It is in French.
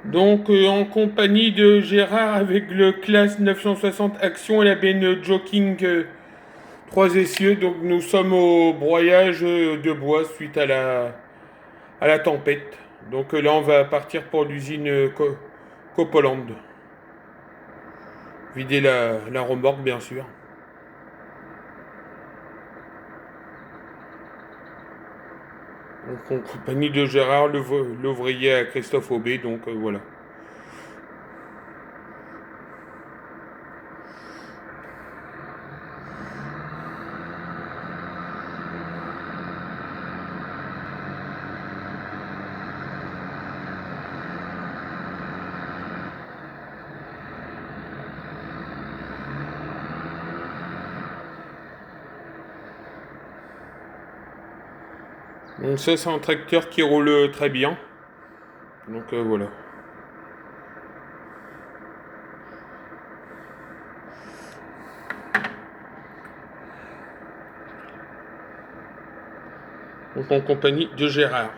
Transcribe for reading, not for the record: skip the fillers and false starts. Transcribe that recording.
Donc en compagnie de Gérard avec le Classe 960 Action et la benne Joking 3 essieux. Donc nous sommes au broyage de bois suite à la tempête. Donc là on va partir pour l'usine Copoland. Vider la remorque bien sûr. Donc en compagnie de Gérard, l'ouvrier à Christophe Aubé. Donc voilà. Donc ça c'est un tracteur qui roule très bien. Donc voilà. Donc en compagnie de Gérard.